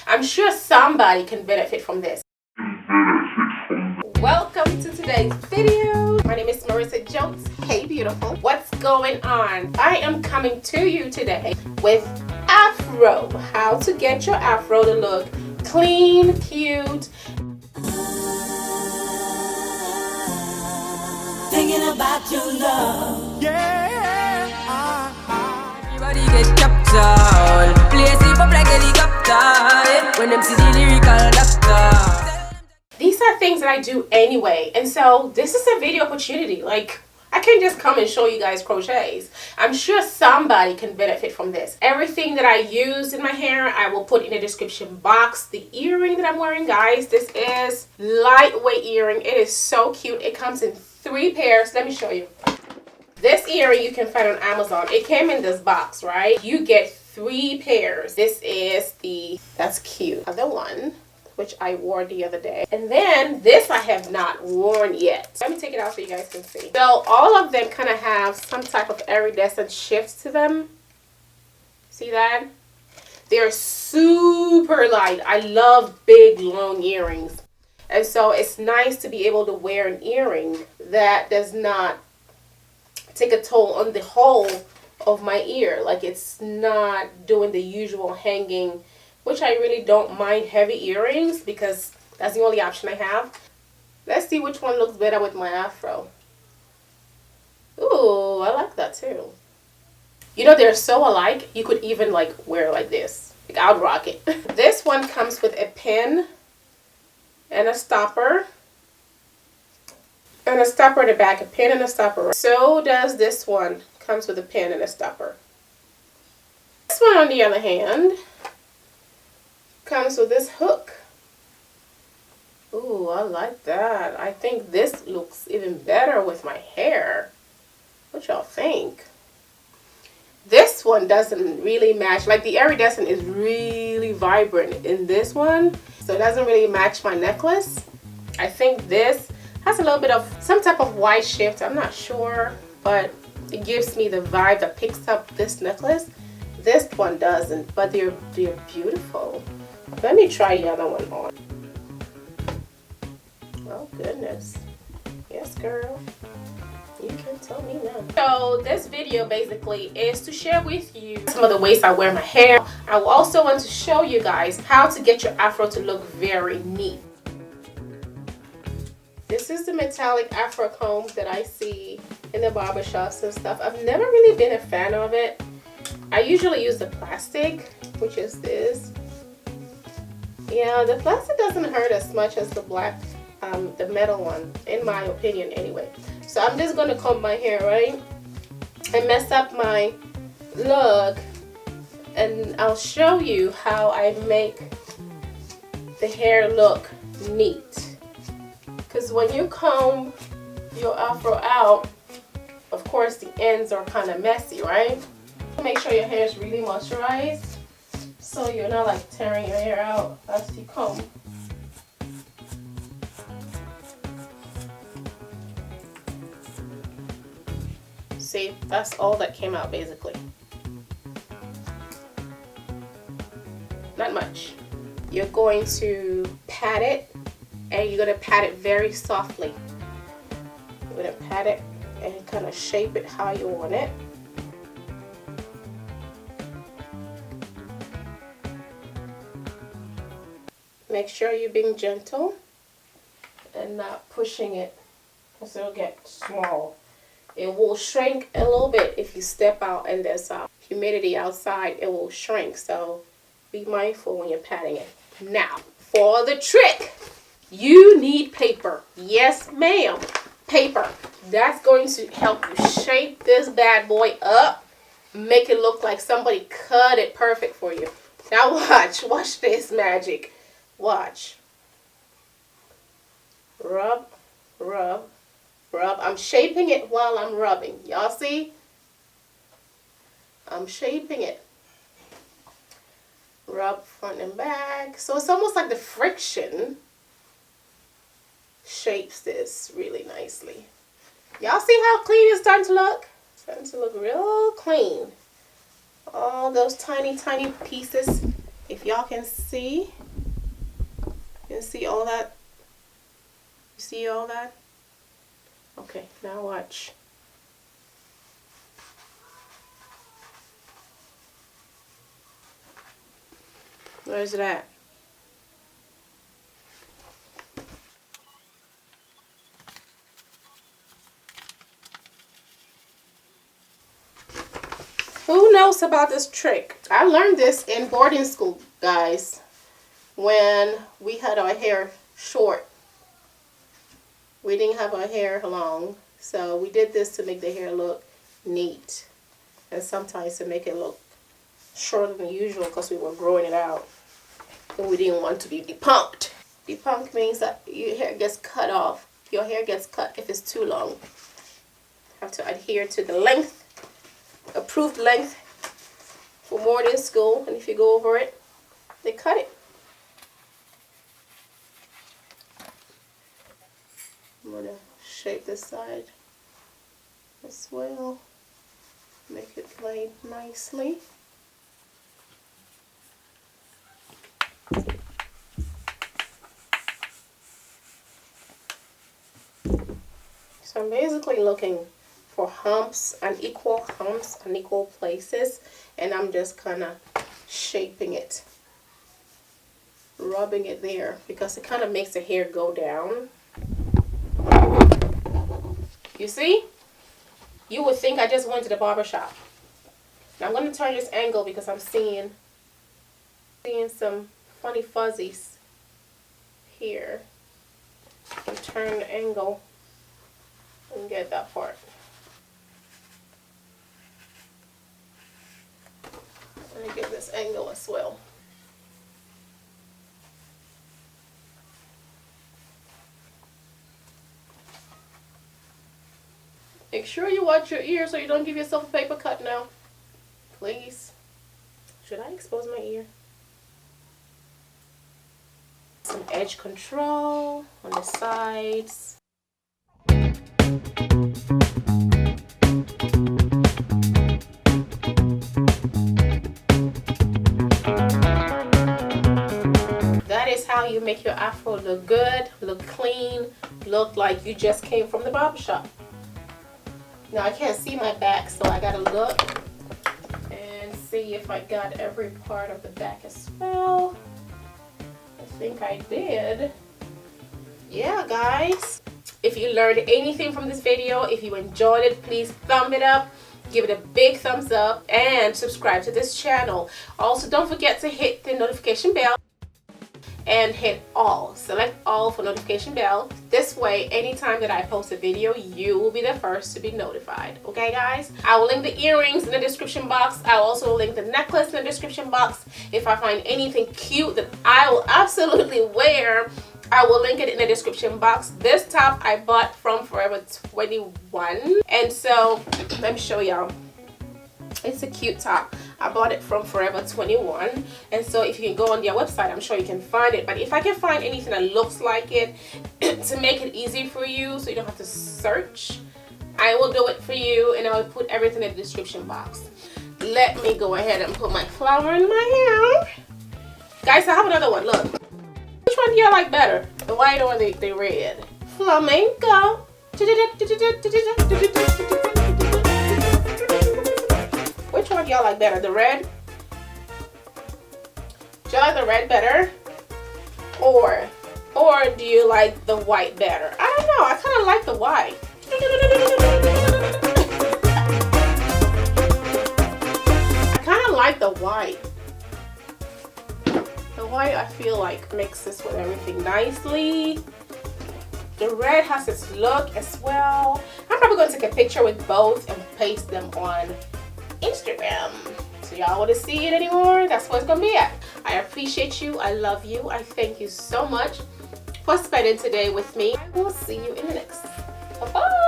I'm sure somebody can benefit from this. Welcome to today's video. My name is Marissa Jones. Hey beautiful, what's going on? I am coming to you today with afro. How to get your afro to look clean, cute. Thinking about your love. Yeah. Everybody get kept on. Place it up like helicopter. When them see the lyrical doctor. These are things that I do anyway, and so this is a video opportunity. Like, I can't just come and show you guys crochets. I'm sure somebody can benefit from this. Everything that I use in my hair, I will put in the description box. The earring that I'm wearing, guys, this is lightweight earring. It is so cute. It comes in 3 pairs. Let me show you. This earring you can find on Amazon. It came in this box, right? You get 3 pairs. This is that's cute, other one, which I wore the other day. And then this I have not worn yet. Let me take it out so you guys can see. So all of them kind of have some type of iridescent shifts to them. See that? They're super light. I love big long earrings. And so it's nice to be able to wear an earring that does not take a toll on the whole of my ear. Like, it's not doing the usual hanging, which I really don't mind heavy earrings because that's the only option I have. Let's see which one looks better with my afro. Ooh, I like that too. You know, they're so alike, you could even like wear like this. Like, I would rock it. This one comes with a pin and a stopper. And a stopper in the back, a pin and a stopper. So does this one. Comes with a pin and a stopper. This one, on the other hand, comes with this hook. Ooh, I like that. I think this looks even better with my hair. What y'all think? This one doesn't really match. Like, the iridescent is really vibrant in this one, so it doesn't really match my necklace. I think this has a little bit of some type of white shift. I'm not sure, but it gives me the vibe that picks up this necklace. This one doesn't, but they're beautiful. Let me try the other one on. Oh goodness. Yes, girl. You can tell me now. So this video basically is to share with you some of the ways I wear my hair. I will also want to show you guys how to get your afro to look very neat. This is the metallic afro comb that I see in the barbershops and stuff. I've never really been a fan of it. I usually use the plastic, which is this. Yeah, the plastic doesn't hurt as much as the black, the metal one, in my opinion anyway. So I'm just going to comb my hair, right? And mess up my look. And I'll show you how I make the hair look neat. Because when you comb your afro out, of course the ends are kind of messy, right? Make sure your hair is really moisturized so you're not like tearing your hair out as you comb. See, that's all that came out basically. Not much. You're going to pat it, and you're going to pat it very softly. You're going to pat it and kind of shape it how you want it. Make sure you're being gentle and not pushing it, because it'll get small. It will shrink a little bit if you step out and there's humidity outside. It will shrink, so be mindful when you're patting it. Now, for the trick, you need paper. Yes, ma'am. Paper. That's going to help you shape this bad boy up. Make it look like somebody cut it perfect for you. Now watch. Watch this magic. Watch. Rub, rub, rub. I'm shaping it while I'm rubbing. Y'all see? I'm shaping it. Rub front and back. So it's almost like the friction shapes this really nicely. Y'all see how clean it's starting to look? It's starting to look real clean. All those tiny, tiny pieces If y'all can see, all that? You see all that? Okay, now watch. Where's it at? Who knows about this trick? I learned this in boarding school, guys, when we had our hair short. We didn't have our hair long, so we did this to make the hair look neat, and sometimes to make it look shorter than usual because we were growing it out and we didn't want to be depunked. Depunked means that your hair gets cut off. Your hair gets cut if it's too long. You have to adhere to the length, approved length for boarding school, and if you go over it, they cut it. I'm going to shape this side as well, make it lay nicely. So I'm basically looking for humps, unequal humps, unequal places, and I'm just kind of shaping it, rubbing it there, because it kind of makes the hair go down. You see? You would think I just went to the barber shop. Now I'm going to turn this angle because I'm seeing some funny fuzzies here. And turn the angle and get that part. Let me get this angle as well. Make sure you watch your ear so you don't give yourself a paper cut now. Please. Should I expose my ear? Some edge control on the sides. That is how you make your afro look good, look clean, look like you just came from the barber shop. Now I can't see my back, so I gotta look and see if I got every part of the back as well. I think I did. Yeah, guys. If you learned anything from this video, if you enjoyed it, please thumb it up, give it a big thumbs up, and subscribe to this channel. Also, don't forget to hit the notification bell and hit all. Select all for notification bell. This way, anytime that I post a video, you will be the first to be notified. Okay, guys? I will link the earrings in the description box. I'll also link the necklace in the description box. If I find anything cute that I will absolutely wear, I will link it in the description box. This top I bought from Forever 21. And so, let me show y'all. It's a cute top. I bought it from Forever 21, and so if you can go on their website, I'm sure you can find it. But if I can find anything that looks like it to make it easy for you so you don't have to search, I will do it for you, and I will put everything in the description box. Let me go ahead and put my flower in my hair. Guys, I have another one. Look. Which one do you like better? The white or the red? Flamenco. Which one do y'all like better? The red? Do you like the red better? Or do you like the white better? I don't know. I kind of like the white. I kind of like the white. The white, I feel like, mixes with everything nicely. The red has its look as well. I'm probably going to take a picture with both and paste them on Instagram. So y'all want to see it anymore? That's what it's gonna be at. I appreciate you. I love you. I thank you so much for spending today with me. I will see you in the next. Bye-bye.